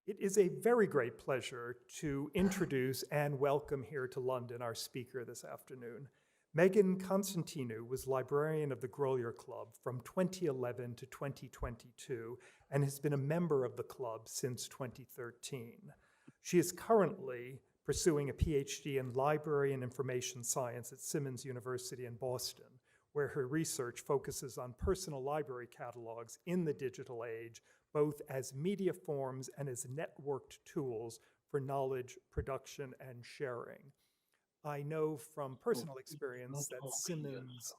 It is a very great pleasure to introduce and welcome here to London our speaker this afternoon. Meghan Constantinou was librarian of the Grolier Club from 2011 to 2022 and has been a member of the club since 2013. She is currently pursuing a PhD in library and information science at Simmons University in Boston, where her research focuses on personal library catalogs in the digital age, both as media forms and as networked tools for knowledge production and sharing. I know from personal experience that Simmons'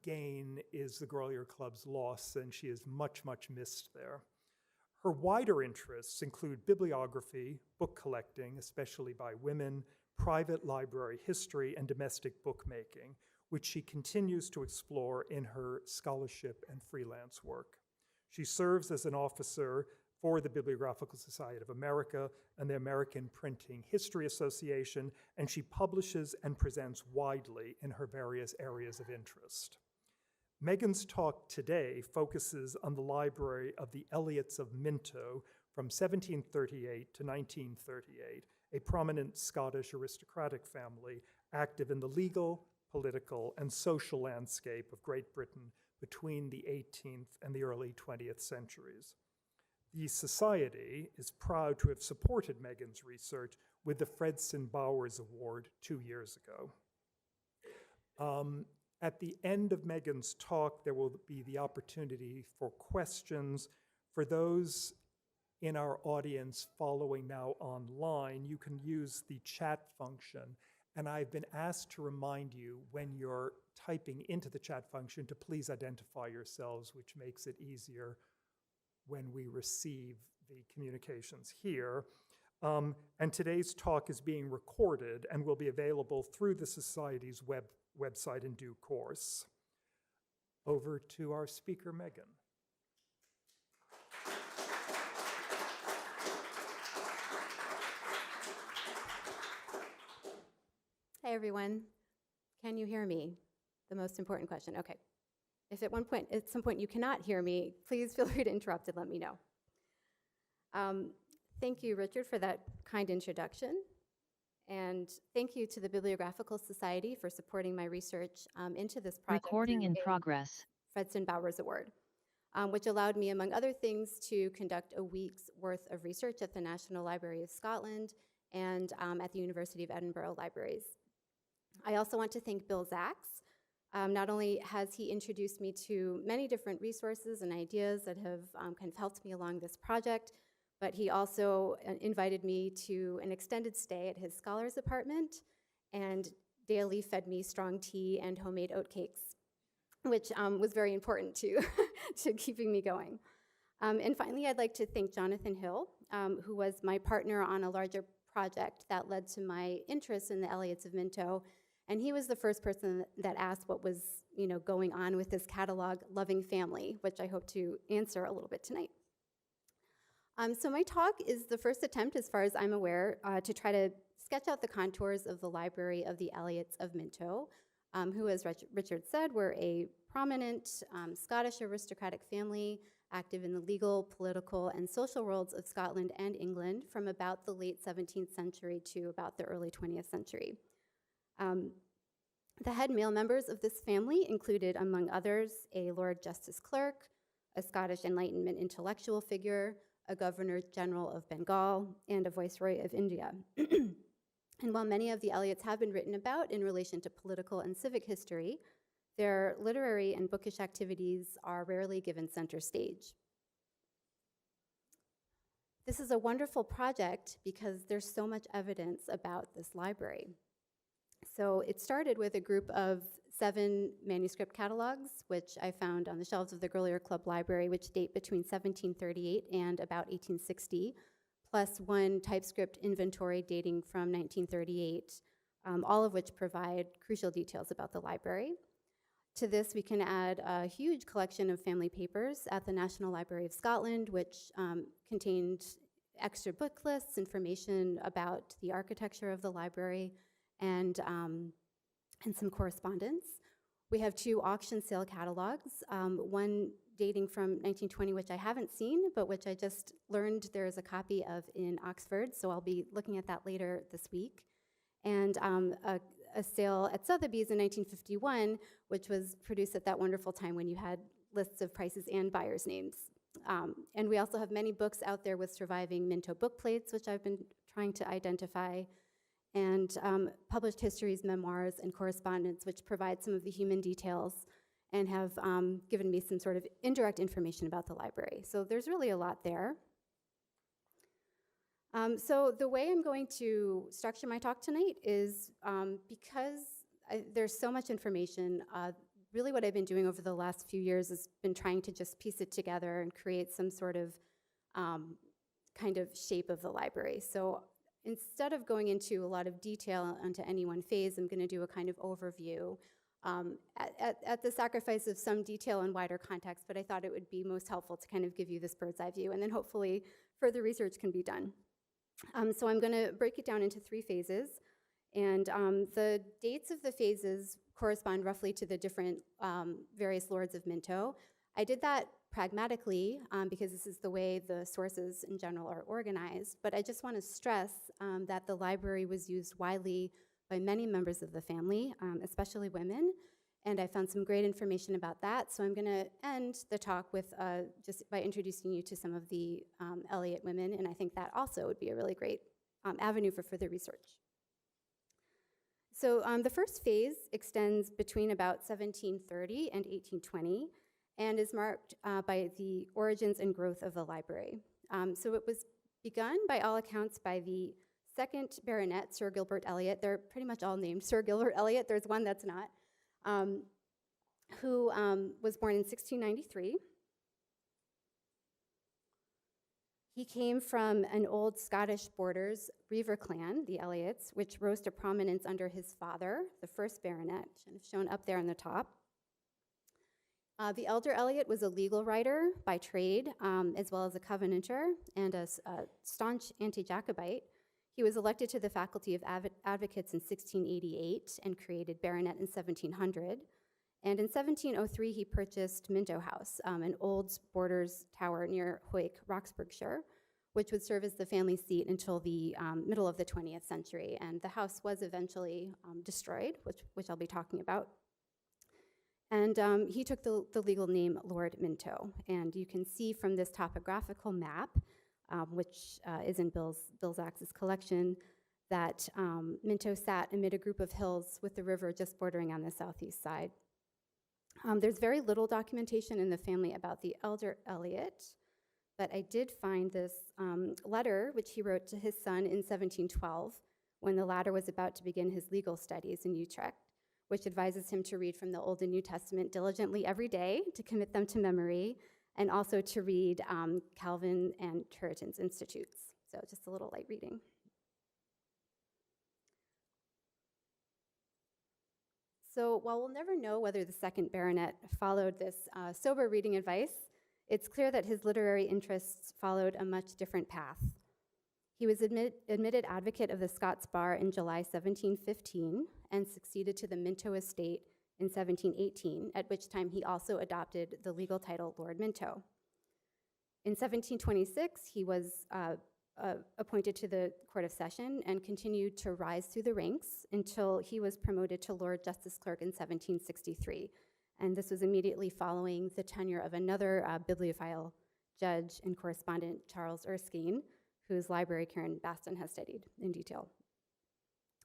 gain is the Grolier Club's loss, and she is much, much missed there. Her wider interests include bibliography, book collecting, especially by women, private library history, and domestic bookmaking, which she continues to explore in her scholarship and freelance work. She serves as an officer for the Bibliographical Society of America and the American Printing History Association, and she publishes and presents widely in her various areas of interest. Meghan's talk today focuses on the library of the Elliots of Minto from 1738 to 1938, a prominent Scottish aristocratic family active in the legal, political, and social landscape of Great Britain between the 18th and the early 20th centuries. The Society is proud to have supported Meghan's research with the Fredson Bowers Award 2 years ago. At the end of Meghan's talk, there will be the opportunity for questions. For those in our audience following now online, you can use the chat function. And I've been asked to remind you when you're typing into the chat function to please identify yourselves, which makes it easier when we receive the communications here. And today's talk is being recorded and will be available through the Society's website in due course. Over to our speaker, Meghan. Hi, everyone. Can you hear me? The most important question. Okay. If at some point you cannot hear me, please feel free to interrupt and let me know. Thank you, Richard, for that kind introduction. And thank you to the Bibliographical Society for supporting my research into this project. Recording in progress. Fredson Bowers Award, which allowed me, among other things, to conduct a week's worth of research at the National Library of Scotland and at the University of Edinburgh Libraries. I also want to thank Bill Zacks. Not only has he introduced me to many different resources and ideas that have kind of helped me along this project, but he also invited me to an extended stay at his scholars apartment and daily fed me strong tea and homemade oatcakes, which was very important to, to keeping me going. And finally, I'd like to thank Jonathan Hill, who was my partner on a larger project that led to my interest in the Elliots of Minto. And he was the first person that asked what was, going on with this catalog, Loving Family, which I hope to answer a little bit tonight. So my talk is the first attempt, as far as I'm aware, to try to sketch out the contours of the library of the Elliots of Minto, who, as Richard said, were a prominent Scottish aristocratic family active in the legal, political, and social worlds of Scotland and England from about the late 17th century to about the early 20th century. The head male members of this family included, among others, a Lord Justice Clerk, a Scottish Enlightenment intellectual figure, a Governor General of Bengal, and a Viceroy of India. And while many of the Elliots have been written about in relation to political and civic history, their literary and bookish activities are rarely given center stage. This is a wonderful project because there's so much evidence about this library. So it started with a group of 7 manuscript catalogs, which I found on the shelves of the Grolier Club Library, which date between 1738 and about 1860, plus 1 typescript inventory dating from 1938, all of which provide crucial details about the library. To this, we can add a huge collection of family papers at the National Library of Scotland, which contained extra book lists, information about the architecture of the library, and some correspondence. We have 2 auction sale catalogs, one dating from 1920, which I haven't seen, but which I just learned there is a copy of in Oxford, so I'll be looking at that later this week. And a sale at Sotheby's in 1951, which was produced at that wonderful time when you had lists of prices and buyers' names. And we also have many books out there with surviving Minto book plates, which I've been trying to identify, and published histories, memoirs, and correspondence, which provide some of the human details and have given me some sort of indirect information about the library. So there's really a lot there. So the way I'm going to structure my talk tonight is because there's so much information, really what I've been doing over the last few years has been trying to just piece it together and create some sort of kind of shape of the library. So instead of going into a lot of detail onto any one phase, I'm going to do a kind of overview at the sacrifice of some detail and wider context, but I thought it would be most helpful to kind of give you this bird's eye view, and then hopefully further research can be done. So I'm going to break it down into 3 phases, and the dates of the phases correspond roughly to the different various lords of Minto. I did that pragmatically because this is the way the sources in general are organized, but I just want to stress that the library was used widely by many members of the family, especially women, and I found some great information about that. So I'm going to end the talk with just by introducing you to some of the Elliot women, and I think that also would be a really great avenue for further research. So the first phase extends between about 1730 and 1820 and is marked by the origins and growth of the library. So it was begun by all accounts by the 2nd Baronet, Sir Gilbert Elliot. They're pretty much all named Sir Gilbert Elliot. There's one that's not, who was born in 1693. He came from an old Scottish borders Reaver clan, the Elliots, which rose to prominence under his father, the 1st Baronet, shown up there on the top. The elder Elliot was a legal writer by trade, as well as a Covenanter and a staunch anti-Jacobite. He was elected to the Faculty of Advocates in 1688 and created baronet in 1700. And in 1703, he purchased Minto House, an old borders tower near Hoyk, Roxburghshire, which would serve as the family seat until the middle of the 20th century. And the house was eventually destroyed, which I'll be talking about. And he took the legal name Lord Minto. And you can see from this topographical map, which is in Bill Zach's collection, that Minto sat amid a group of hills with the river just bordering on the southeast side. There's very little documentation in the family about the elder Elliot, but I did find this letter which he wrote to his son in 1712 when the latter was about to begin his legal studies in Utrecht, which advises him to read from the Old and New Testament diligently every day to commit them to memory, and also to read Calvin and Turretin's Institutes. So just a little light reading. So while we'll never know whether the 2nd Baronet followed this sober reading advice, it's clear that his literary interests followed a much different path. He was admitted advocate of the Scots Bar in July 1715 and succeeded to the Minto estate in 1718, at which time he also adopted the legal title Lord Minto. In 1726, he was appointed to the Court of Session and continued to rise through the ranks until he was promoted to Lord Justice Clerk in 1763. And this was immediately following the tenure of another bibliophile judge and correspondent, Charles Erskine, whose library Karen Baston has studied in detail.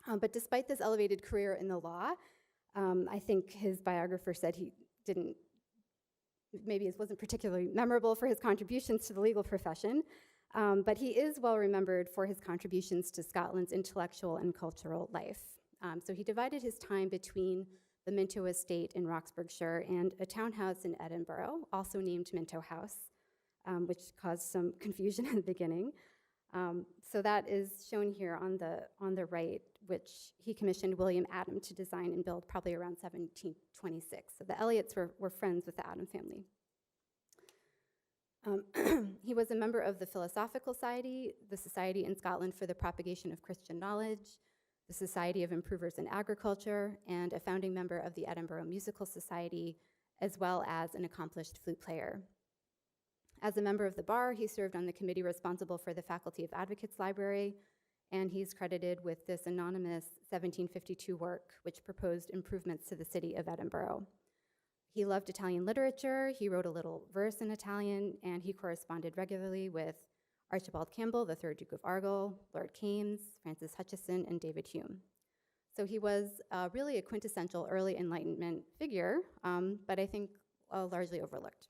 But despite this elevated career in the law, I think his biographer said he didn't, maybe it wasn't particularly memorable for his contributions to the legal profession, but he is well remembered for his contributions to Scotland's intellectual and cultural life. So he divided his time between the Minto estate in Roxburghshire and a townhouse in Edinburgh, also named Minto House, which caused some confusion in the beginning. So that is shown here on the right, which he commissioned William Adam to design and build probably around 1726. So the Elliots were friends with the Adam family. He was a member of the Philosophical Society, the Society in Scotland for the Propagation of Christian Knowledge, the Society of Improvers in Agriculture, and a founding member of the Edinburgh Musical Society, as well as an accomplished flute player. As a member of the bar, he served on the committee responsible for the Faculty of Advocates Library, and he's credited with this anonymous 1752 work, which proposed improvements to the city of Edinburgh. He loved Italian literature, he wrote a little verse in Italian, and he corresponded regularly with Archibald Campbell, the third Duke of Argyll, Lord Kames, Francis Hutcheson, and David Hume. So he was really a quintessential early Enlightenment figure, but I think largely overlooked.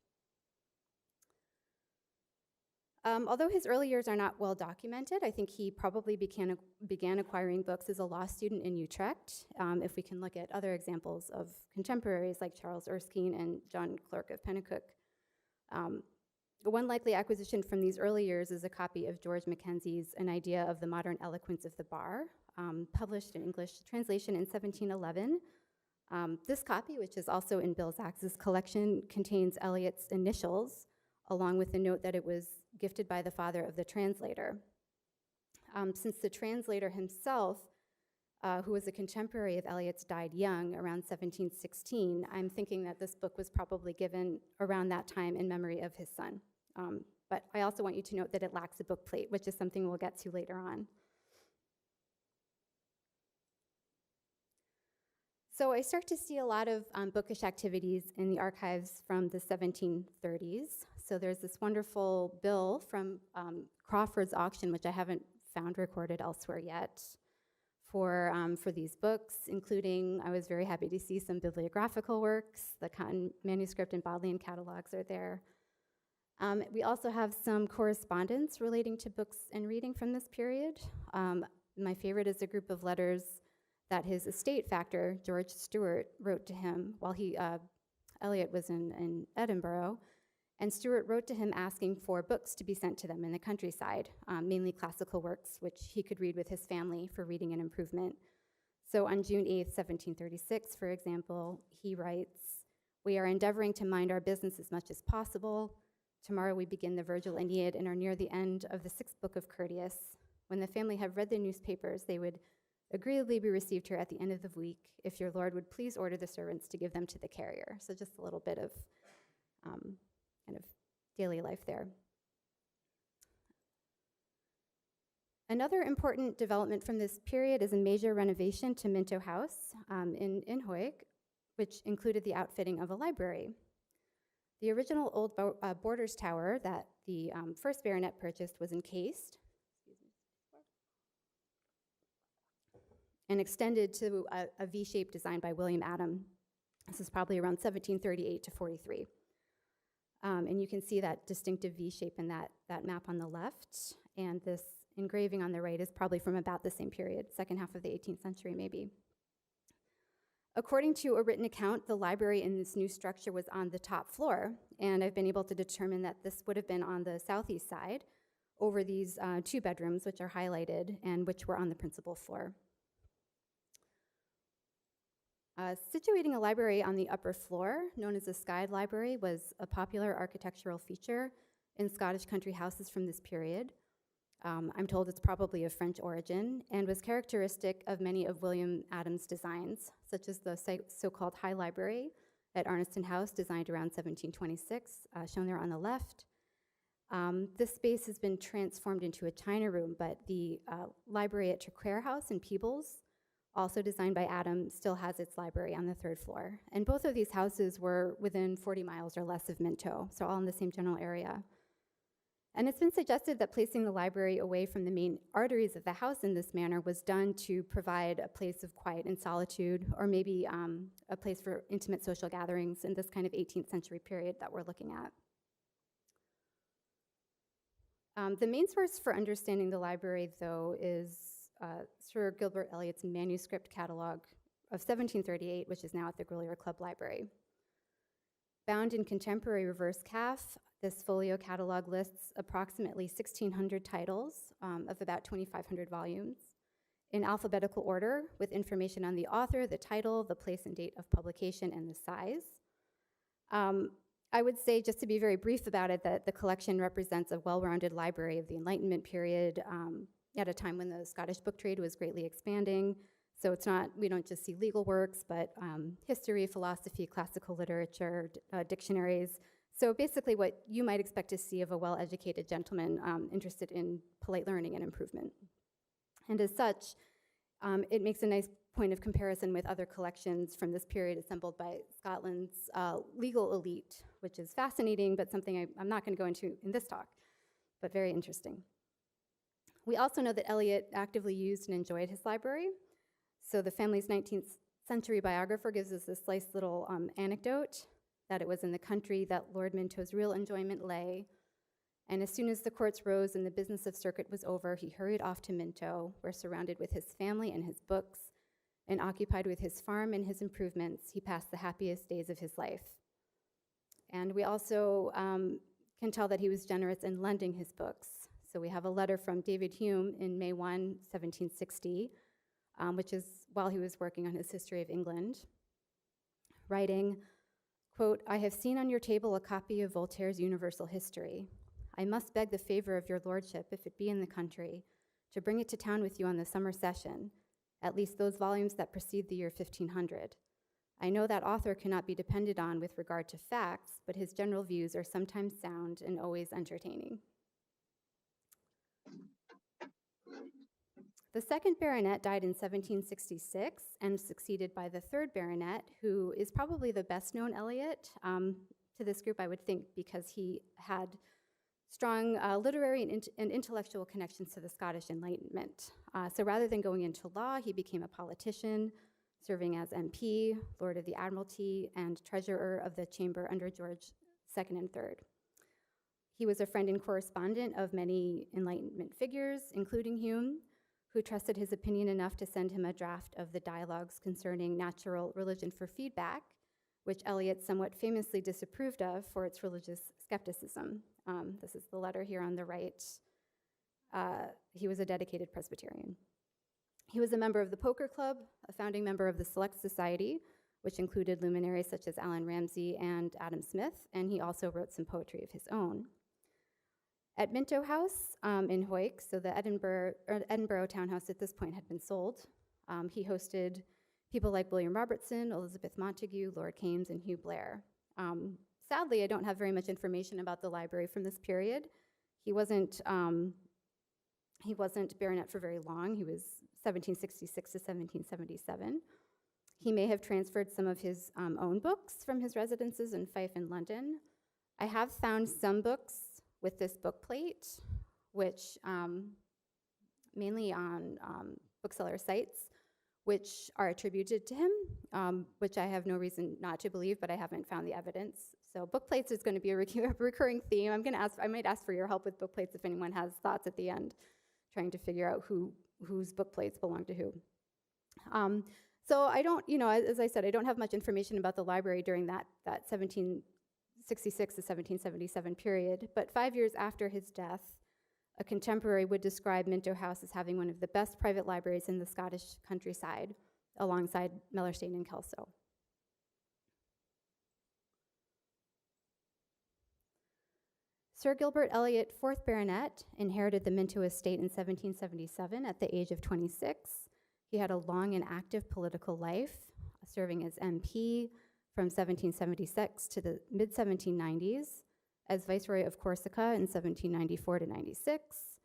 Although his early years are not well documented, I think he probably began acquiring books as a law student in Utrecht, if we can look at other examples of contemporaries like Charles Erskine and John Clerk of Pennacook. One likely acquisition from these early years is a copy of George Mackenzie's An Idea of the Modern Eloquence of the Bar, published in English translation in 1711. This copy, which is also in Bill Zax's collection, contains Elliott's initials, along with the note that it was gifted by the father of the translator. Since the translator himself, who was a contemporary of Elliott's, died young, around 1716, I'm thinking that this book was probably given around that time in memory of his son. But I also want you to note that it lacks a book plate, which is something we'll get to later on. So I start to see a lot of bookish activities in the archives from the 1730s. So there's this wonderful bill from Crawford's auction, which I haven't found recorded elsewhere yet, for these books, including, I was very happy to see some bibliographical works. The Cotton manuscript and Bodleian catalogs are there. We also have some correspondence relating to books and reading from this period. My favorite is a group of letters that his estate factor, George Stewart, wrote to him while Elliot was in Edinburgh. And Stewart wrote to him asking for books to be sent to them in the countryside, mainly classical works, which he could read with his family for reading and improvement. So on June 8th, 1736, for example, he writes, "We are endeavoring to mind our business as much as possible. Tomorrow we begin the Virgil Aeneid and are near the end of the 6th book of Curtius. When the family have read the newspapers, they would agreeably be received here at the end of the week, if your lord would please order the servants to give them to the carrier." So just a little bit of kind of daily life there. Another important development from this period is a major renovation to Minto House in Inhoig, which included the outfitting of a library. The original old Borders Tower that the first baronet purchased was encased and extended to a V-shaped design by William Adam. This is probably around 1738 to 43. And you can see that distinctive V shape in that map on the left, and this engraving on the right is probably from about the same period, second half of the 18th century maybe. According to a written account, the library in this new structure was on the top floor, and I've been able to determine that this would have been on the southeast side over these 2 bedrooms, which are highlighted and which were on the principal floor. Situating a library on the upper floor, known as a skied library, was a popular architectural feature in Scottish country houses from this period. I'm told it's probably of French origin and was characteristic of many of William Adams' designs, such as the so-called High Library at Arniston House, designed around 1726, shown there on the left. This space has been transformed into a china room, but the library at Traquair House in Peebles, also designed by Adam, still has its library on the 3rd floor. And both of these houses were within 40 miles or less of Minto, so all in the same general area. And it's been suggested that placing the library away from the main arteries of the house in this manner was done to provide a place of quiet and solitude, or maybe a place for intimate social gatherings in this kind of 18th century period that we're looking at. The main source for understanding the library, though, is Sir Gilbert Elliott's manuscript catalog of 1738, which is now at the Grolier Club Library. Bound in contemporary reverse calf, this folio catalog lists approximately 1,600 titles of about 2,500 volumes in alphabetical order, with information on the author, the title, the place and date of publication, and the size. I would say, just to be very brief about it, that the collection represents a well-rounded library of the Enlightenment period, at a time when the Scottish book trade was greatly expanding. So it's not, we don't just see legal works, but history, philosophy, classical literature, dictionaries. So basically what you might expect to see of a well-educated gentleman interested in polite learning and improvement. And as such, it makes a nice point of comparison with other collections from this period assembled by Scotland's legal elite, which is fascinating, but something I'm not going to go into in this talk, but very interesting. We also know that Elliot actively used and enjoyed his library. So the family's 19th century biographer gives us this nice little anecdote that it was in the country that Lord Minto's real enjoyment lay. And as soon as the courts rose and the business of circuit was over, he hurried off to Minto, where surrounded with his family and his books, and occupied with his farm and his improvements, he passed the happiest days of his life. And we also can tell that he was generous in lending his books. So we have a letter from David Hume in May 1, 1760, which is while he was working on his History of England, writing, quote, "I have seen on your table a copy of Voltaire's Universal History. I must beg the favor of your lordship, if it be in the country, to bring it to town with you on the summer session, at least those volumes that precede the year 1500. I know that author cannot be depended on with regard to facts, but his general views are sometimes sound and always entertaining." The second baronet died in 1766 and succeeded by the third baronet, who is probably the best known Elliot to this group, I would think, because he had strong literary and intellectual connections to the Scottish Enlightenment. So rather than going into law, he became a politician, serving as MP, Lord of the Admiralty, and Treasurer of the Chamber under George II and III. He was a friend and correspondent of many Enlightenment figures, including Hume, who trusted his opinion enough to send him a draft of the dialogues concerning natural religion for feedback, which Eliot somewhat famously disapproved of for its religious skepticism. This is the letter here on the right. He was a dedicated Presbyterian. He was a member of the Poker Club, a founding member of the Select Society, which included luminaries such as Allan Ramsay and Adam Smith, and he also wrote some poetry of his own. At Minto House in Hawick, so the Edinburgh townhouse at this point had been sold, he hosted people like William Robertson, Elizabeth Montagu, Lord Kames, and Hugh Blair. Sadly, I don't have very much information about the library from this period. He wasn't baronet for very long. He was 1766 to 1777. He may have transferred some of his own books from his residences in Fife and London. I have found some books with this book plate, which mainly on bookseller sites, which are attributed to him, which I have no reason not to believe, but I haven't found the evidence. So book plates is going to be a recurring theme. I might ask for your help with book plates if anyone has thoughts at the end, trying to figure out whose book plates belong to who. So I don't, as I said, I don't have much information about the library during that 1766 to 1777 period, but 5 years after his death, a contemporary would describe Minto House as having one of the best private libraries in the Scottish countryside, alongside Mellerstain and Kelso. Sir Gilbert Elliot, 4th Baronet, inherited the Minto estate in 1777 at the age of 26. He had a long and active political life, serving as MP from 1776 to the mid-1790s, as Viceroy of Corsica in 1794 to 96,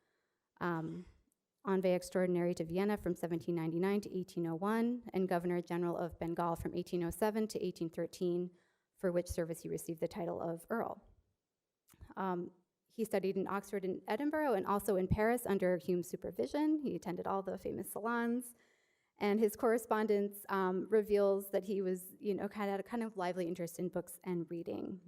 Envoy Extraordinary to Vienna from 1799 to 1801, and Governor General of Bengal from 1807 to 1813, for which service he received the title of Earl. He studied in Oxford and Edinburgh and also in Paris under Hume's supervision. He attended all the famous salons. And his correspondence reveals that he was, had a kind of lively interest in books and reading.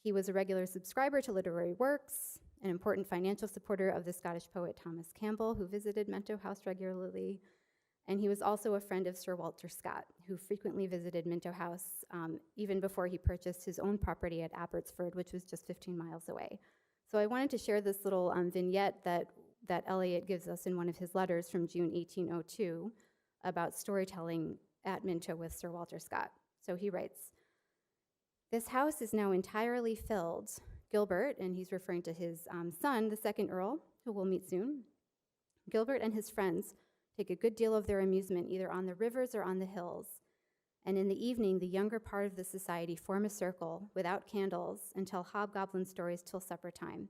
He was a regular subscriber to literary works, an important financial supporter of the Scottish poet Thomas Campbell, who visited Minto House regularly. And he was also a friend of Sir Walter Scott, who frequently visited Minto House even before he purchased his own property at Abbotsford, which was just 15 miles away. So I wanted to share this little vignette that Eliot gives us in one of his letters from June 1802 about storytelling at Minto with Sir Walter Scott. So he writes, "This house is now entirely filled. Gilbert," and he's referring to his son, the second Earl, who we'll meet soon, Gilbert and his friends take a good deal of their amusement either on the rivers or on the hills, and in the evening, the younger part of the society form a circle without candles and tell hobgoblin stories till supper time.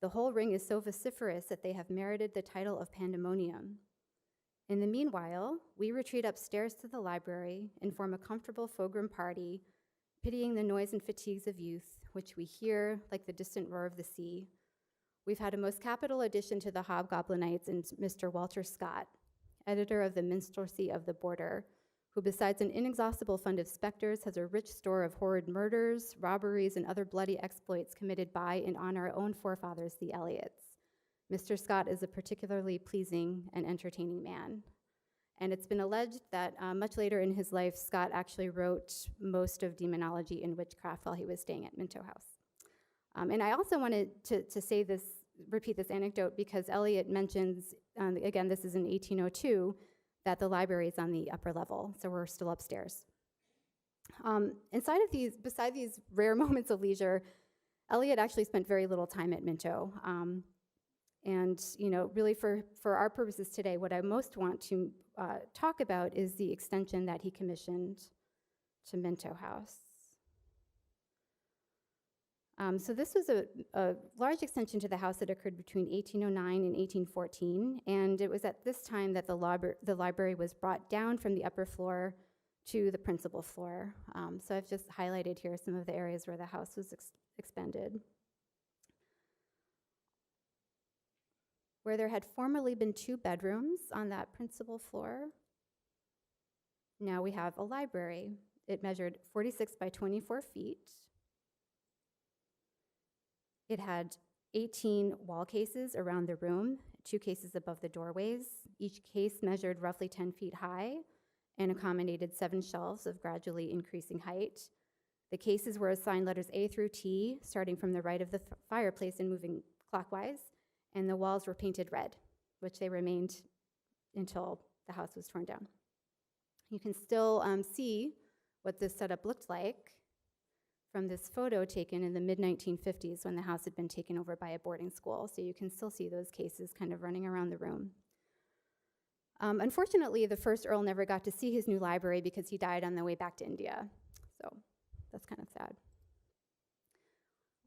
The whole ring is so vociferous that they have merited the title of pandemonium. In the meanwhile, we retreat upstairs to the library and form a comfortable fogrum party, pitying the noise and fatigues of youth, which we hear like the distant roar of the sea. We've had a most capital addition to the Hobgoblinites in Mr. Walter Scott, editor of the Minstrelsy of the Border, who besides an inexhaustible fund of specters has a rich store of horrid murders, robberies, and other bloody exploits committed by and on our own forefathers, the Elliots. Mr. Scott is a particularly pleasing and entertaining man. And it's been alleged that much later in his life, Scott actually wrote most of Demonology and Witchcraft while he was staying at Minto House. And I also wanted to say this, repeat this anecdote because Elliot mentions, again, this is in 1802, that the library is on the upper level, so we're still upstairs. Beside these rare moments of leisure, Elliot actually spent very little time at Minto. And really for our purposes today, what I most want to talk about is the extension that he commissioned to Minto House. So this was a large extension to the house that occurred between 1809 and 1814, and it was at this time that the library was brought down from the upper floor to the principal floor. So I've just highlighted here some of the areas where the house was expanded. Where there had formerly been 2 bedrooms on that principal floor, now we have a library. It measured 46 by 24 feet. It had 18 wall cases around the room, 2 cases above the doorways. Each case measured roughly 10 feet high and accommodated 7 shelves of gradually increasing height. The cases were assigned letters A through T, starting from the right of the fireplace and moving clockwise, and the walls were painted red, which they remained until the house was torn down. You can still see what this setup looked like from this photo taken in the mid-1950s when the house had been taken over by a boarding school. So you can still see those cases kind of running around the room. Unfortunately, the first Earl never got to see his new library because he died on the way back to India. So that's kind of sad.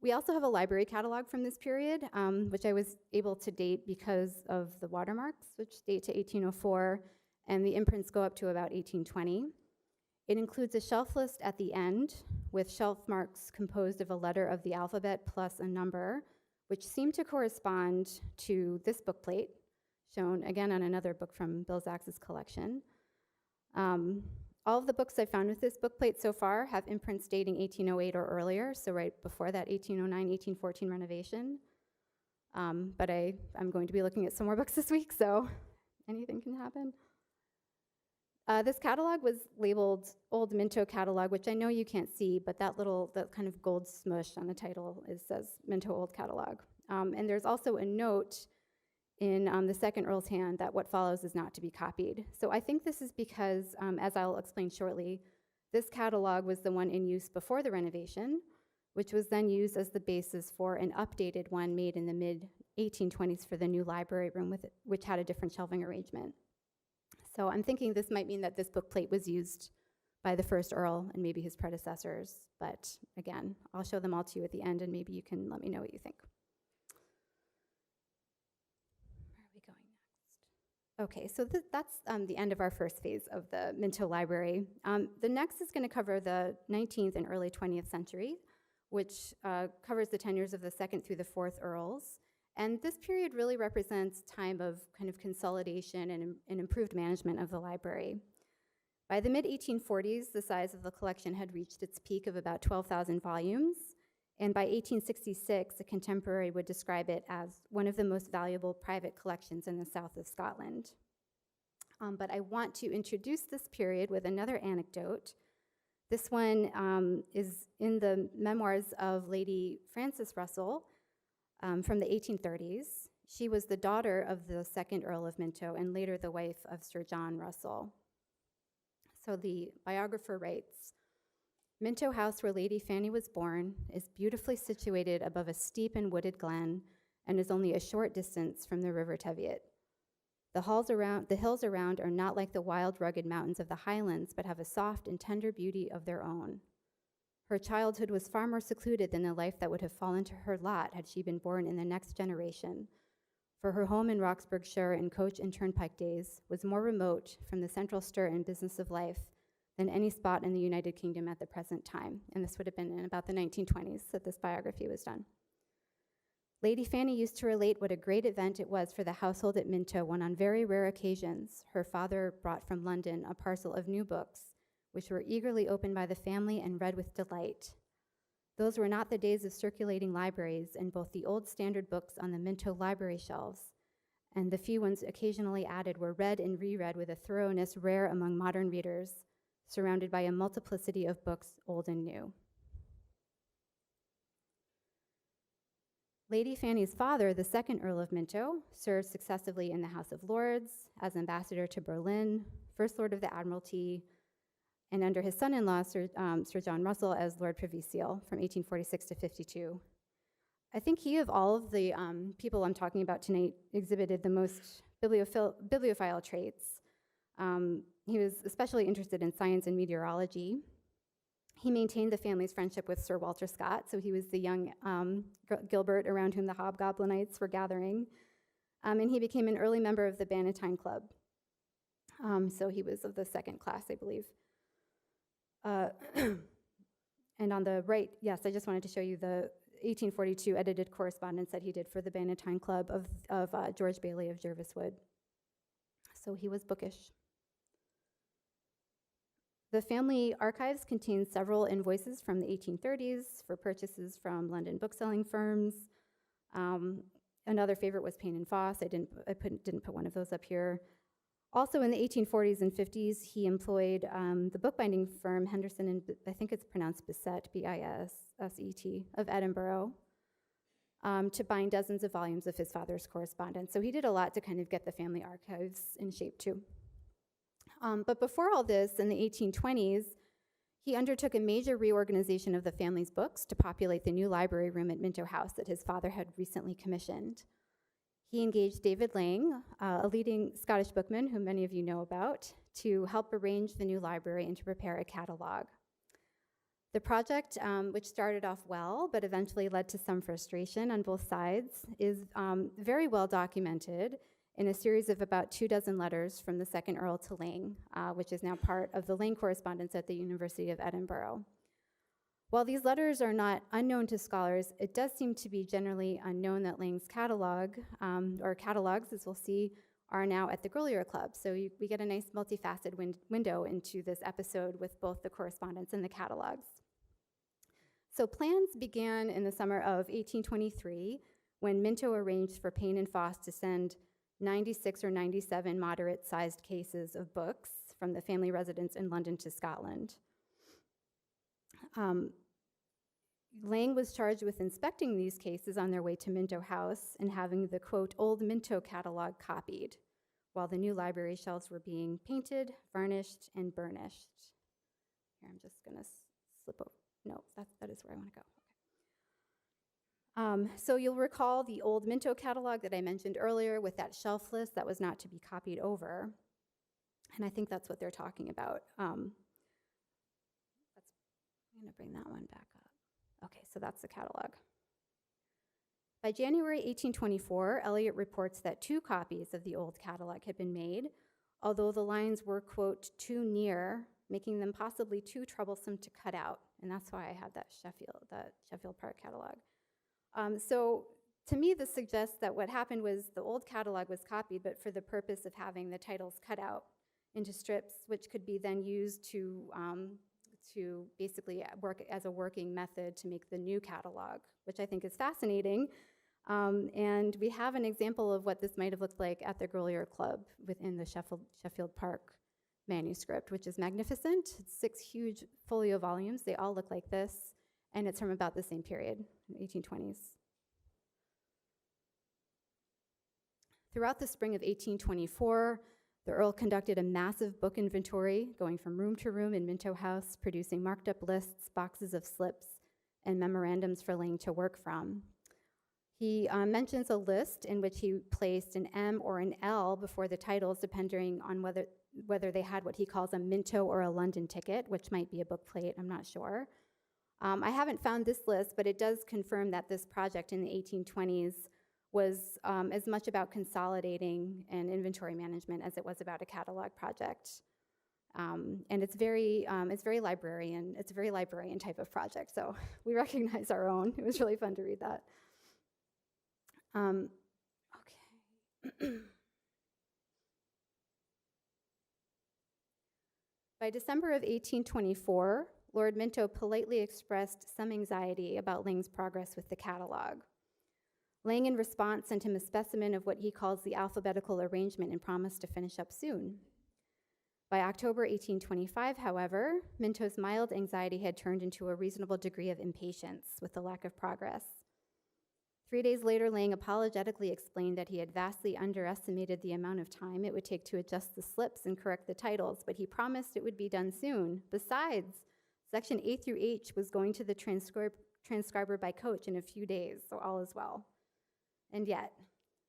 We also have a library catalog from this period, which I was able to date because of the watermarks, which date to 1804, and the imprints go up to about 1820. It includes a shelf list at the end with shelf marks composed of a letter of the alphabet plus a number, which seem to correspond to this bookplate, shown again on another book from Bill Zax's collection. All of the books I found with this bookplate so far have imprints dating 1808 or earlier, so right before that 1809, 1814 renovation. But I'm going to be looking at some more books this week, so anything can happen. This catalog was labeled Old Minto Catalog, which I know you can't see, but that kind of gold smush on the title says Minto Old Catalog. And there's also a note in the second Earl's hand that what follows is not to be copied. So I think this is because, as I'll explain shortly, this catalog was the one in use before the renovation, which was then used as the basis for an updated one made in the mid-1820s for the new library room, which had a different shelving arrangement. So I'm thinking this might mean that this bookplate was used by the first Earl and maybe his predecessors. But again, I'll show them all to you at the end, and maybe you can let me know what you think. Where are we going next? Okay, so that's the end of our first phase of the Minto Library. The next is going to cover the 19th and early 20th century, which covers the tenures of the second through the fourth Earls. And this period really represents time of kind of consolidation and improved management of the library. By the mid-1840s, the size of the collection had reached its peak of about 12,000 volumes. And by 1866, a contemporary would describe it as one of the most valuable private collections in the south of Scotland. But I want to introduce this period with another anecdote. This one is in the memoirs of Lady Frances Russell, from the 1830s. She was the daughter of the second Earl of Minto and later the wife of Sir John Russell. So the biographer writes, "Minto House, where Lady Fanny was born, is beautifully situated above a steep and wooded glen and is only a short distance from the River Teviot. The hills around are not like the wild, rugged mountains of the highlands, but have a soft and tender beauty of their own. Her childhood was far more secluded than the life that would have fallen to her lot had she been born in the next generation, for her home in Roxburghshire in coach and turnpike days was more remote from the central stir and business of life than any spot in the United Kingdom at the present time. And this would have been in about the 1920s that this biography was done. Lady Fanny used to relate what a great event it was for the household at Minto when on very rare occasions her father brought from London a parcel of new books, which were eagerly opened by the family and read with delight. Those were not the days of circulating libraries, and both the old standard books on the Minto library shelves and the few ones occasionally added were read and reread with a thoroughness rare among modern readers, surrounded by a multiplicity of books, old and new. Lady Fanny's father, the second Earl of Minto, served successively in the House of Lords, as ambassador to Berlin, First Lord of the Admiralty, and under his son-in-law, Sir John Russell, as Lord Privy Seal from 1846 to 52. I think he, of all of the people I'm talking about tonight, exhibited the most bibliophile traits. He was especially interested in science and meteorology. He maintained the family's friendship with Sir Walter Scott, so he was the young Gilbert around whom the Hobgoblinites were gathering. And he became an early member of the Bannatyne Club. So he was of the second class, I believe. And on the right, yes, I just wanted to show you the 1842 edited correspondence that he did for the Bannatyne Club of George Bailey of Jerviswood. So he was bookish. The family archives contain several invoices from the 1830s for purchases from London bookselling firms. Another favorite was Payne and Foss. I didn't put one of those up here. Also in the 1840s and 50s, he employed the bookbinding firm Henderson and I think it's pronounced Bisset, B-I-S-S-E-T, of Edinburgh, to bind dozens of volumes of his father's correspondence. So he did a lot to kind of get the family archives in shape too. But before all this, in the 1820s, he undertook a major reorganization of the family's books to populate the new library room at Minto House that his father had recently commissioned. He engaged David Lang, a leading Scottish bookman who many of you know about, to help arrange the new library and to prepare a catalog. The project, which started off well, but eventually led to some frustration on both sides, is very well documented in a series of about 24 letters from the second Earl to Lang, which is now part of the Lang correspondence at the University of Edinburgh. While these letters are not unknown to scholars, it does seem to be generally unknown that Lang's catalog, or catalogs, as we'll see, are now at the Grolier Club. So we get a nice multifaceted window into this episode with both the correspondence and the catalogs. So plans began in the summer of 1823 when Minto arranged for Payne and Foss to send 96 or 97 moderate-sized cases of books from the family residence in London to Scotland. Lang was charged with inspecting these cases on their way to Minto House and having the, quote, old Minto catalog copied, while the new library shelves were being painted, varnished, and burnished. Here, I'm just gonna slip over. No, that is where I wanna go. So you'll recall the old Minto catalog that I mentioned earlier with that shelf list that was not to be copied over. And I think that's what they're talking about. I'm gonna bring that one back up. Okay, so that's the catalog. By January 1824, Elliot reports that 2 copies of the old catalog had been made, although the lines were, quote, too near, making them possibly too troublesome to cut out. And that's why I have that Sheffield Park catalog. So to me, this suggests that what happened was the old catalog was copied, but for the purpose of having the titles cut out into strips, which could be then used to basically work as a working method to make the new catalog, which I think is fascinating. And we have an example of what this might have looked like at the Grolier Club within the Sheffield Park manuscript, which is magnificent. It's 6 huge folio volumes. They all look like this, and it's from about the same period, the 1820s. Throughout the spring of 1824, the Earl conducted a massive book inventory, going from room to room in Minto House, producing marked up lists, boxes of slips, and memorandums for Lang to work from. He mentions a list in which he placed an M or an L before the titles, depending on whether they had what he calls a Minto or a London ticket, which might be a book plate, I'm not sure. I haven't found this list, but it does confirm that this project in the 1820s was as much about consolidating and inventory management as it was about a catalog project. And it's very librarian. It's a very librarian type of project. So we recognize our own. It was really fun to read that. Okay. By December of 1824, Lord Minto politely expressed some anxiety about Lang's progress with the catalog. Lang, in response, sent him a specimen of what he calls the alphabetical arrangement and promised to finish up soon. By October 1825, however, Minto's mild anxiety had turned into a reasonable degree of impatience with the lack of progress. 3 days later, Lang apologetically explained that he had vastly underestimated the amount of time it would take to adjust the slips and correct the titles, but he promised it would be done soon. Besides, section A through H was going to the transcriber by coach in a few days, so all is well. And yet,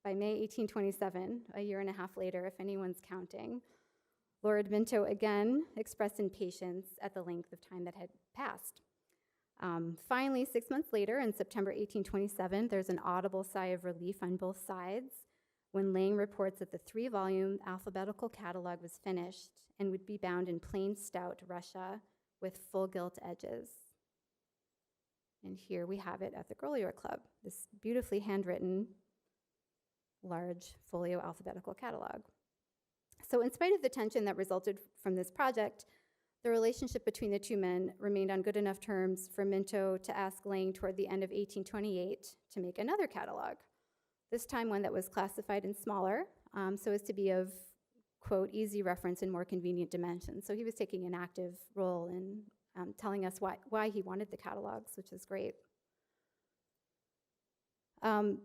by May 1827, a year and a half later, if anyone's counting, Lord Minto again expressed impatience at the length of time that had passed. Finally, 6 months later, in September 1827, there's an audible sigh of relief on both sides when Lang reports that the 3-volume alphabetical catalog was finished and would be bound in plain stout Russia with full gilt edges. And here we have it at the Grolier Club, this beautifully handwritten, large folio alphabetical catalog. So in spite of the tension that resulted from this project, the relationship between the two men remained on good enough terms for Minto to ask Lang toward the end of 1828 to make another catalog, this time one that was classified and smaller, so as to be of, quote, easy reference and more convenient dimensions. So he was taking an active role in telling us why he wanted the catalogs, which is great. And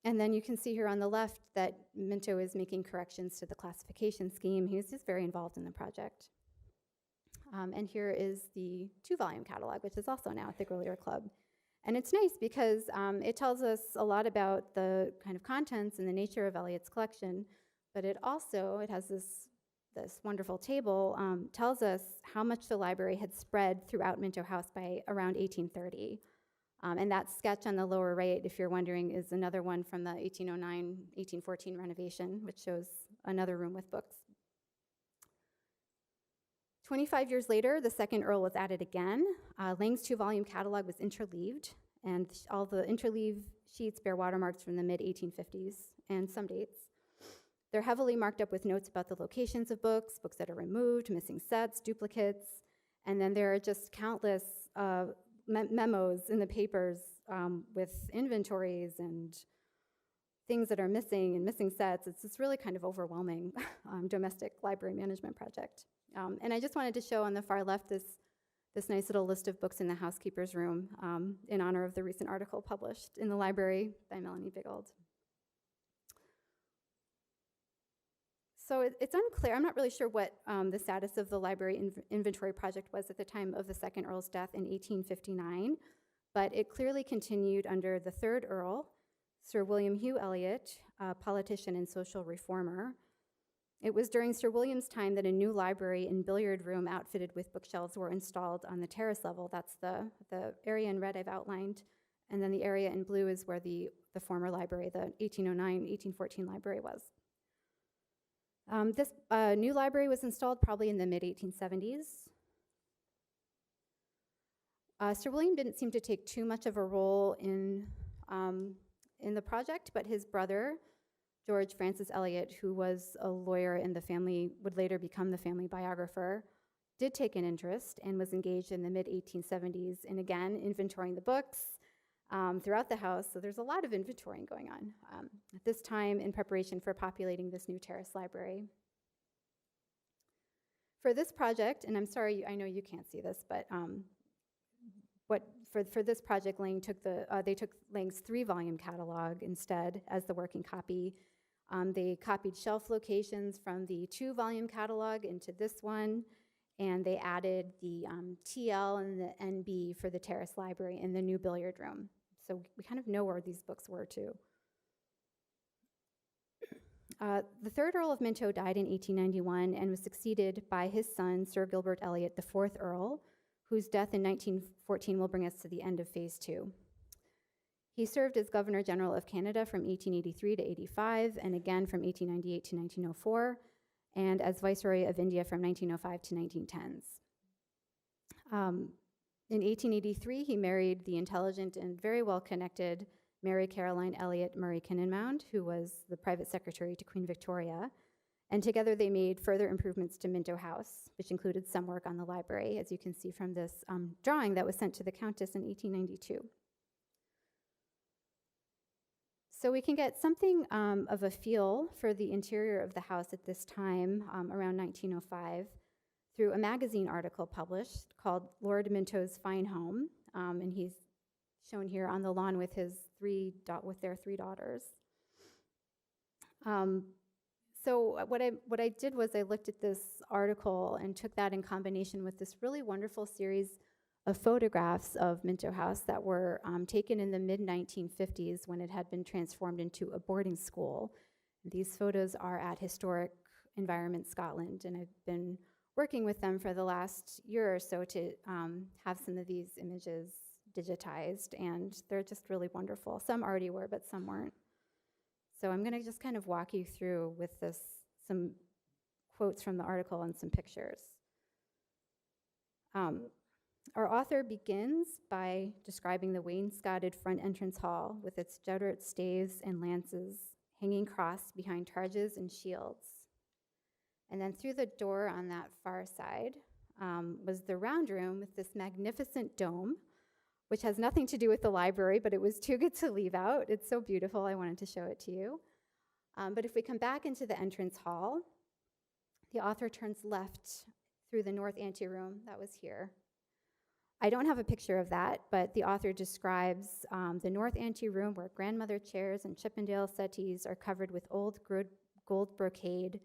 then you can see here on the left that Minto is making corrections to the classification scheme. He was just very involved in the project. And here is the 2-volume catalog, which is also now at the Grolier Club. And it's nice because it tells us a lot about the kind of contents and the nature of Elliott's collection, but it has this wonderful table, tells us how much the library had spread throughout Minto House by around 1830. And that sketch on the lower right, if you're wondering, is another one from the 1809-1814 renovation, which shows another room with books. 25 years later, the second Earl was added again. Lang's 2-volume catalog was interleaved, and all the interleave sheets bear watermarks from the mid-1850s and some dates. They're heavily marked up with notes about the locations of books, books that are removed, missing sets, duplicates, and then there are just countless memos in the papers with inventories and things that are missing and missing sets. It's really kind of overwhelming domestic library management project. And I just wanted to show on the far left this nice little list of books in the housekeeper's room in honor of the recent article published in the library by Melanie Bigold. So it's unclear. I'm not really sure what the status of the library inventory project was at the time of the second Earl's death in 1859, but it clearly continued under the third Earl, Sir William Hugh Elliot, a politician and social reformer. It was during Sir William's time that a new library and billiard room outfitted with bookshelves were installed on the terrace level. That's the area in red I've outlined, and then the area in blue is where the former library, the 1809-1814 library was. This new library was installed probably in the mid-1870s. Sir William didn't seem to take too much of a role in the project, but his brother, George Francis Elliot, who was a lawyer in the family, would later become the family biographer, did take an interest and was engaged in the mid-1870s in, again, inventorying the books throughout the house. So there's a lot of inventorying going on at this time in preparation for populating this new terrace library. For this project, and I'm sorry, I know you can't see this, but for this project, they took Lang's 3-volume catalog instead as the working copy. They copied shelf locations from the 2-volume catalog into this one, and they added the TL and the NB for the terrace library in the new billiard room. So we kind of know where these books were too. The third Earl of Minto died in 1891 and was succeeded by his son, Sir Gilbert Elliot, the fourth Earl, whose death in 1914 will bring us to the end of Phase 2. He served as Governor General of Canada from 1883 to 85, and again from 1898 to 1904, and as Viceroy of India from 1905 to 1910s. In 1883, he married the intelligent and very well-connected Mary Caroline Elliott Murray Kinnenmound, who was the private secretary to Queen Victoria, and together they made further improvements to Minto House, which included some work on the library, as you can see from this drawing that was sent to the Countess in 1892. So we can get something of a feel for the interior of the house at this time, around 1905, through a magazine article published called Lord Minto's Fine Home, and he's shown here on the lawn with their three daughters. So what I did was I looked at this article and took that in combination with this really wonderful series of photographs of Minto House that were taken in the mid-1950s when it had been transformed into a boarding school. These photos are at Historic Environment Scotland, and I've been working with them for the last year or so to have some of these images digitized, and they're just really wonderful. Some already were, but some weren't. So I'm gonna just kind of walk you through with some quotes from the article and some pictures. Our author begins by describing the wainscoted front entrance hall with its jutted staves and lances hanging crossed behind targes and shields. And then through the door on that far side was the round room with this magnificent dome, which has nothing to do with the library, but it was too good to leave out. It's so beautiful, I wanted to show it to you. But if we come back into the entrance hall, the author turns left through the north anteroom that was here. I don't have a picture of that, but the author describes the north anteroom where grandmother chairs and Chippendale settees are covered with old gold brocade,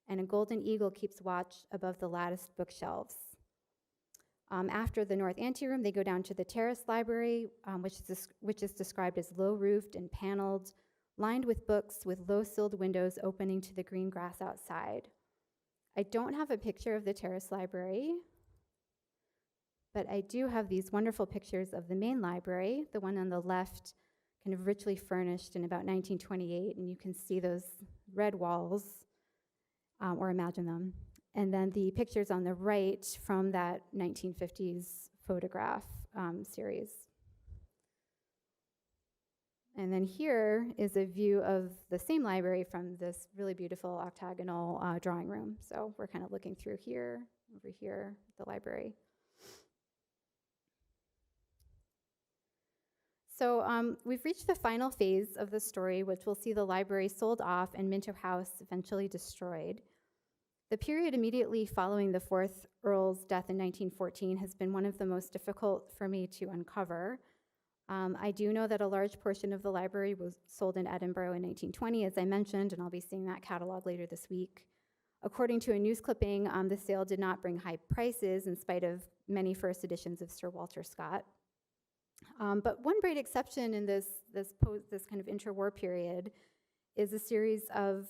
and a golden eagle keeps watch above the latticed bookshelves. After the north anteroom, they go down to the terrace library, which is described as low-roofed and paneled, lined with books with low-silled windows opening to the green grass outside. I don't have a picture of the terrace library, but I do have these wonderful pictures of the main library, the one on the left, kind of richly furnished in about 1928, and you can see those red walls, or imagine them. And then the pictures on the right from that 1950s photograph series. And then here is a view of the same library from this really beautiful octagonal drawing room. So we're kind of looking through here, over here, the library. So we've reached the final phase of the story, which will see the library sold off and Minto House eventually destroyed. The period immediately following the fourth Earl's death in 1914 has been one of the most difficult for me to uncover. I do know that a large portion of the library was sold in Edinburgh in 1920, as I mentioned, and I'll be seeing that catalog later this week. According to a news clipping, the sale did not bring high prices in spite of many first editions of Sir Walter Scott. But one great exception in this kind of interwar period is a series of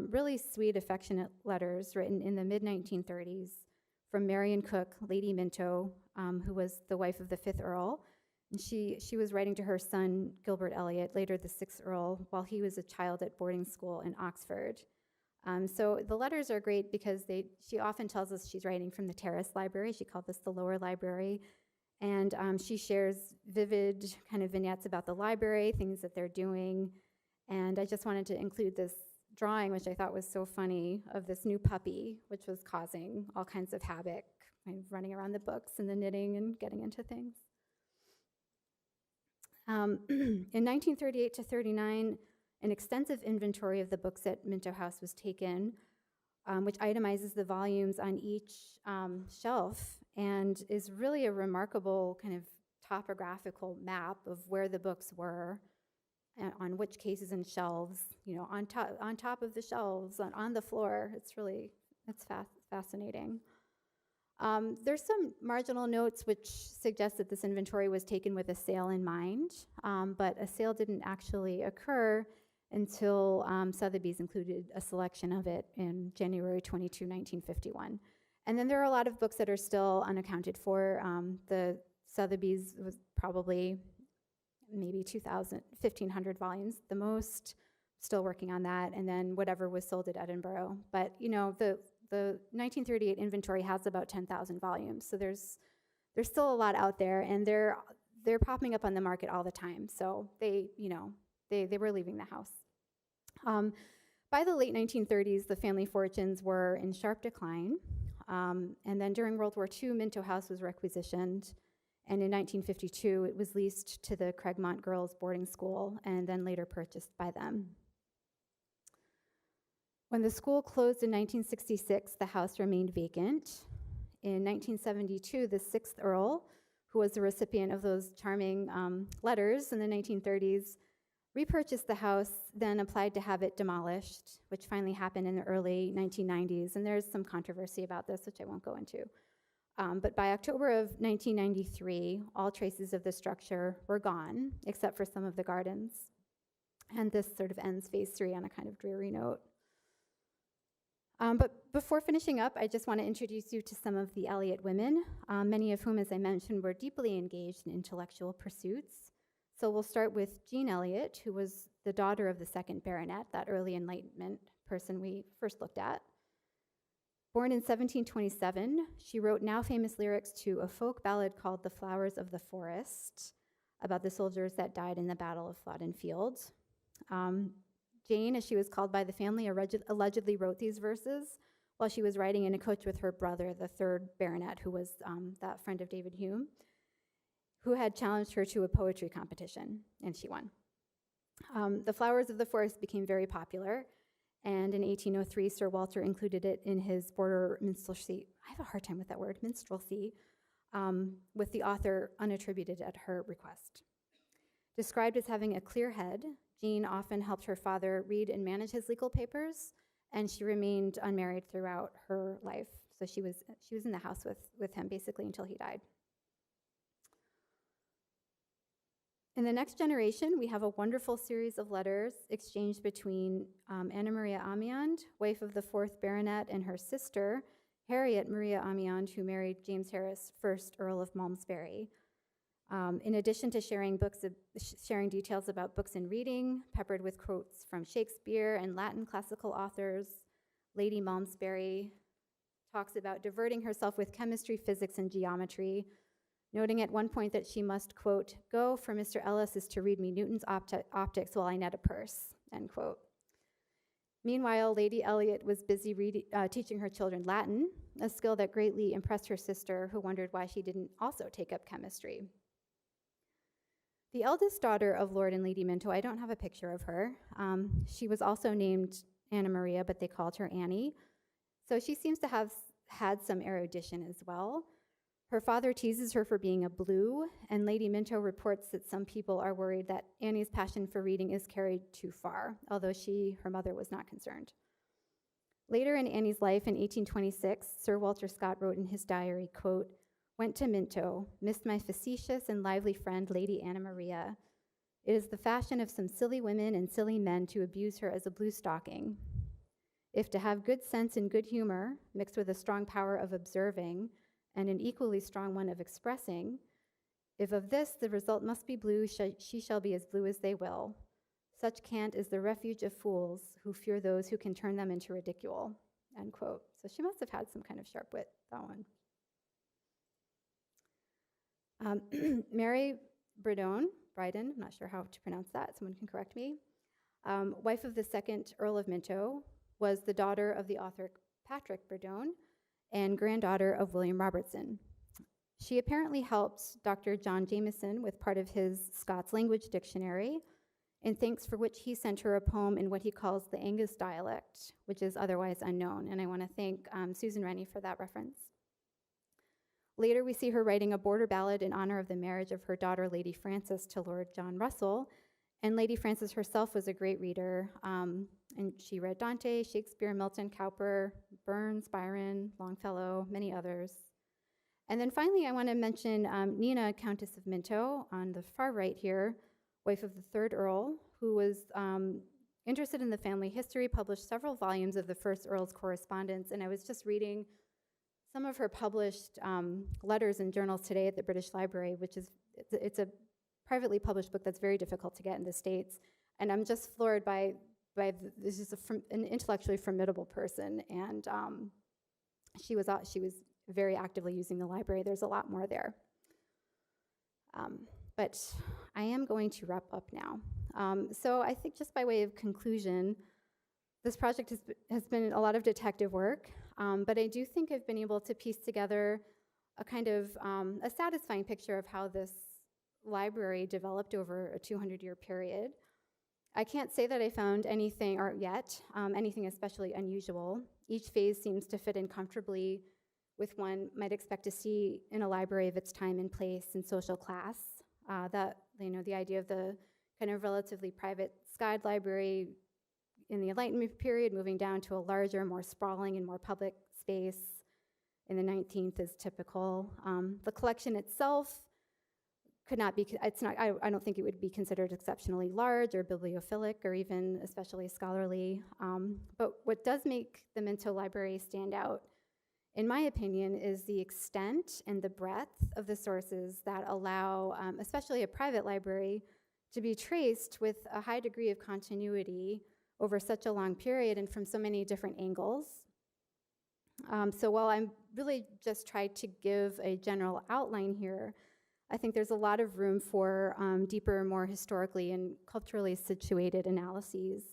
really sweet, affectionate letters written in the mid-1930s from Marion Cook, Lady Minto, who was the wife of the 5th Earl. And she was writing to her son, Gilbert Elliot, later the 6th Earl, while he was a child at boarding school in Oxford. So the letters are great because she often tells us she's writing from the terrace library. She called this the lower library. And she shares vivid kind of vignettes about the library, things that they're doing. And I just wanted to include this drawing, which I thought was so funny, of this new puppy, which was causing all kinds of havoc, kind of running around the books and the knitting and getting into things. In 1938 to 39, an extensive inventory of the books at Minto House was taken, which itemizes the volumes on each shelf and is really a remarkable kind of topographical map of where the books were, on which cases and shelves, on top of the shelves, on the floor. It's fascinating. There's some marginal notes which suggest that this inventory was taken with a sale in mind, but a sale didn't actually occur until Sotheby's included a selection of it in January 22, 1951. And then there are a lot of books that are still unaccounted for. The Sotheby's was probably maybe 1,500 volumes, the most, still working on that, and then whatever was sold at Edinburgh. But you know, the 1938 inventory has about 10,000 volumes, so there's still a lot out there, and they're popping up on the market all the time. So they were leaving the house. By the late 1930s, the family fortunes were in sharp decline, and then during World War II, Minto House was requisitioned, and in 1952, it was leased to the Craigmont Girls Boarding School, and then later purchased by them. When the school closed in 1966, the house remained vacant. In 1972, the 6th Earl, who was the recipient of those charming letters in the 1930s, repurchased the house, then applied to have it demolished, which finally happened in the early 1990s. And there's some controversy about this, which I won't go into. But by October of 1993, all traces of the structure were gone, except for some of the gardens. And this sort of ends phase 3 on a kind of dreary note. But before finishing up, I just want to introduce you to some of the Elliot women, many of whom, as I mentioned, were deeply engaged in intellectual pursuits. So we'll start with Jean Elliot, who was the daughter of the second baronet, that early Enlightenment person we first looked at. Born in 1727, she wrote now famous lyrics to a folk ballad called The Flowers of the Forest, about the soldiers that died in the Battle of Flodden Field. Jane, as she was called by the family, allegedly wrote these verses while she was riding in a coach with her brother, the third baronet, who was that friend of David Hume, who had challenged her to a poetry competition, and she won. The Flowers of the Forest became very popular, and in 1803, Sir Walter included it in his border minstrelsy. I have a hard time with that word, minstrelsy, with the author unattributed at her request. Described as having a clear head, Jean often helped her father read and manage his legal papers, and she remained unmarried throughout her life. So she was in the house with him basically until he died. In the next generation, we have a wonderful series of letters exchanged between Anna Maria Amyand, wife of the 4th baronet, and her sister, Harriet Maria Amyand, who married James Harris, 1st Earl of Malmesbury. In addition to sharing details about books and reading, peppered with quotes from Shakespeare and Latin classical authors, Lady Malmesbury talks about diverting herself with chemistry, physics, and geometry, noting at one point that she must, quote, go for Mr. Ellis is to read me Newton's optics while I net a purse, end quote. Meanwhile, Lady Elliot was busy teaching her children Latin, a skill that greatly impressed her sister, who wondered why she didn't also take up chemistry. The eldest daughter of Lord and Lady Minto, I don't have a picture of her. She was also named Anna Maria, but they called her Annie. So she seems to have had some erudition as well. Her father teases her for being a blue, and Lady Minto reports that some people are worried that Annie's passion for reading is carried too far, although her mother was not concerned. Later in Annie's life, in 1826, Sir Walter Scott wrote in his diary, quote, went to Minto, missed my facetious and lively friend, Lady Anna Maria. It is the fashion of some silly women and silly men to abuse her as a blue stocking. If to have good sense and good humor, mixed with a strong power of observing, and an equally strong one of expressing, if of this the result must be blue, she shall be as blue as they will. Such cant is the refuge of fools who fear those who can turn them into ridicule, end quote. So she must have had some kind of sharp wit, that one. Mary Bryden, I'm not sure how to pronounce that, someone can correct me, wife of the 2nd Earl of Minto, was the daughter of the author Patrick Bryden and granddaughter of William Robertson. She apparently helped Dr. John Jameson with part of his Scots language dictionary, in thanks for which he sent her a poem in what he calls the Angus dialect, which is otherwise unknown, and I want to thank Susan Rennie for that reference. Later, we see her writing a border ballad in honor of the marriage of her daughter, Lady Frances, to Lord John Russell, and Lady Frances herself was a great reader, and she read Dante, Shakespeare, Milton, Cowper, Burns, Byron, Longfellow, many others. And then finally, I want to mention Nina, Countess of Minto, on the far right here, wife of the third Earl, who was interested in the family history, published several volumes of the first Earl's correspondence, and I was just reading some of her published letters and journals today at the British Library, which is, it's a privately published book that's very difficult to get in the States, and I'm just floored by this is an intellectually formidable person, and she was very actively using the library. There's a lot more there. But I am going to wrap up now. So I think just by way of conclusion, this project has been a lot of detective work, but I do think I've been able to piece together a kind of a satisfying picture of how this library developed over a 200-year period. I can't say that I found anything, or yet, anything especially unusual. Each phase seems to fit in comfortably with one might expect to see in a library of its time and place and social class. The idea of the kind of relatively private skied library in the Enlightenment period, moving down to a larger, more sprawling and more public space in the 19th is typical. The collection itself could not be, I don't think it would be considered exceptionally large or bibliophilic or even especially scholarly. But what does make the Minto Library stand out, in my opinion, is the extent and the breadth of the sources that allow, especially a private library, to be traced with a high degree of continuity over such a long period and from so many different angles. So while I'm really just tried to give a general outline here, I think there's a lot of room for deeper, more historically and culturally situated analyses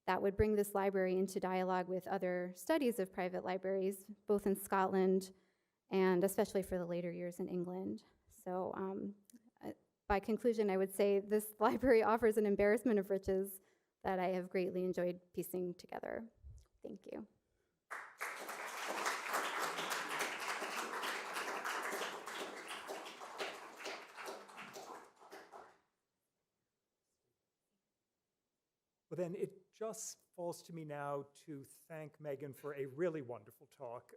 that would bring this library into dialogue with other studies of private libraries, both in Scotland and especially for the later years in England. So by conclusion, I would say this library offers an embarrassment of riches that I have greatly enjoyed piecing together. Thank you. Well, then it just falls to me now to thank Meghan for a really wonderful talk.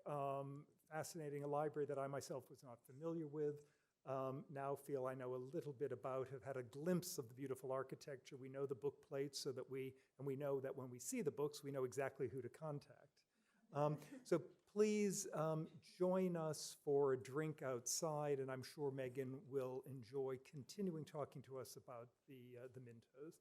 Fascinating, a library that I myself was not familiar with. Now feel I know a little bit about, have had a glimpse of the beautiful architecture. We know the book plates so that we know that when we see the books, we know exactly who to contact. So please join us for a drink outside, and I'm sure Meghan will enjoy continuing talking to us about the Mintos.